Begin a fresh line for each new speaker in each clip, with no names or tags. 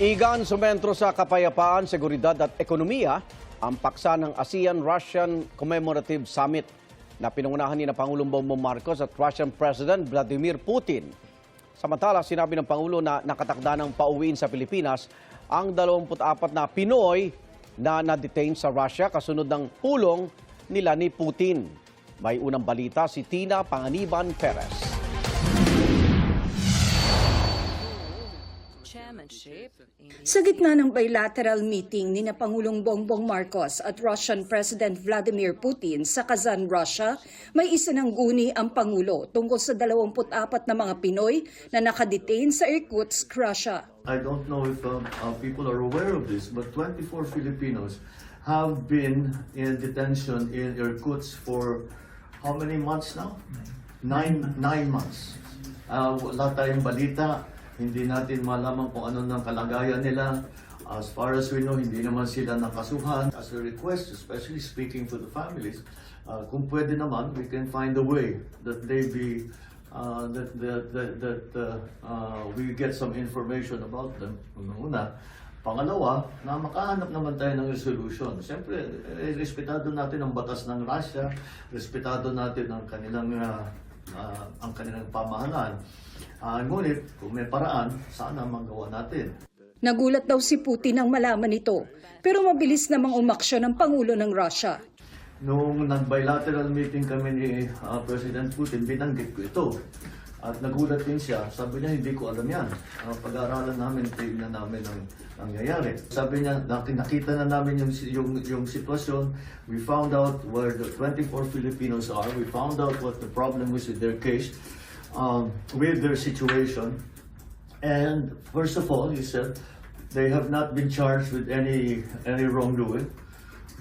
Igan sumentro sa kapayapaan, seguridad at ekonomiya ang paksa ng ASEAN-Russian Commemorative Summit na pinangunahan ni Pangulong Bongbong Marcos at Russian President Vladimir Putin. Samantala, sinabi ng Pangulo na nakatakda ng pauwiin sa Pilipinas ang 24 na Pinoy na na-detain sa Russia kasunod ng pulong nila ni Putin. May unang balita si Tina Panganiban Perez.
Sa gitna ng bilateral meeting ni Pangulong Bongbong Marcos at Russian President Vladimir Putin sa Kazan, Russia, may isinangguni ang Pangulo tungkol sa 24 na mga Pinoy na nakadetain sa Irkutsk, Russia.
I don't know if people are aware of this, but 24 Filipinos have been in detention in Irkutsk for how many months now? Nine months. Wala tayong balita. Hindi natin malaman kung ano ng kalagayan nila. As far as we know, hindi naman sila nakasuhan. As a request, especially speaking to the families, kung pwede naman, we can find a way that they be, we get some information about them. Una. Pangalawa, na makahanap naman tayo ng resolution. Siyempre, respetado natin ang batas ng Russia, respetado natin ang kanilang pamahalaan. Ngunit, kung may paraan, sana magawa natin.
Nagulat daw si Putin nang malaman ito, pero mabilis namang umaksyon ang Pangulo ng Russia.
Noong nag-bilateral meeting kami ni President Putin, binanggit ko ito. At nagulat din siya, sabi niya, hindi ko alam yan. Pag-aaralan namin, tingnan namin ang nangyayari. Sabi niya, nakita na namin yung sitwasyon. We found out where the 24 Filipinos are. We found out what the problem was with their case, with their situation. And first of all, he said, they have not been charged with any wrongdoing,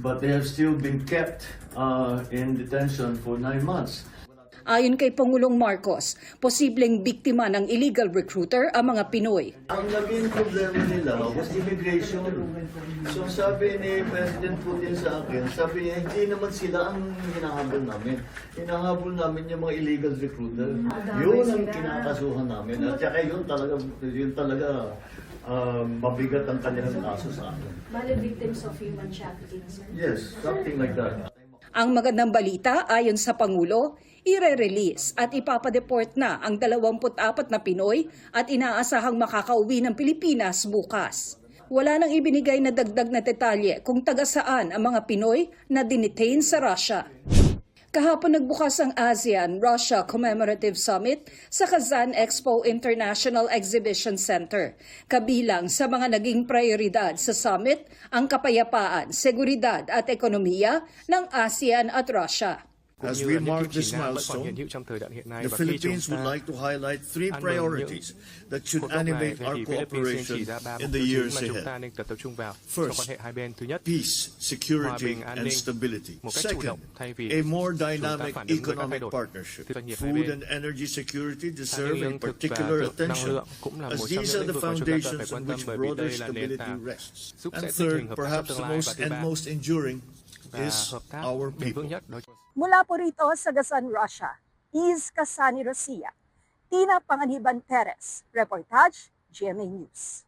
but they have still been kept in detention for 9 months.
Ayon kay Pangulong Marcos, posibleng biktima ng illegal recruiter ang mga Pinoy.
Ang naging problema nila was immigration. So sabi ni President Putin sa akin, sabi niya, hindi naman sila ang hinahabol namin. Hinahabol namin yung mga illegal recruiter. Yun ang kinakasuhan namin. At saka yun talaga mabigat ang kanilang kaso sa akin.
Bale victims of human trafficking, sir?
Yes, something like that.
Ang magandang balita, ayon sa Pangulo, ire-release at ipapadeport na ang 24 na Pinoy at inaasahang makakauwi ng Pilipinas bukas. Wala nang ibinigay na dagdag na detalye kung taga saan ang mga Pinoy na dinetain sa Russia. Kahapon nagbukas ang ASEAN-Russia Commemorative Summit sa Kazan Expo International Exhibition Center. Kabilang sa mga naging prioridad sa summit ang kapayapaan, seguridad at ekonomiya ng ASEAN at Russia.
As we mark this milestone, the Philippines would like to highlight 3 priorities that should animate our cooperation in the years ahead. First, peace, security, and stability. Second, a more dynamic economic partnership. Food and energy security deserve a particular attention, as these are the foundations on which broader stability rests. And third, perhaps the most enduring, is our people.
Mula po rito sa Kazan, Russia, Iz Kasani Rosia, Tina Panganiban Perez, Reportage, GMA News.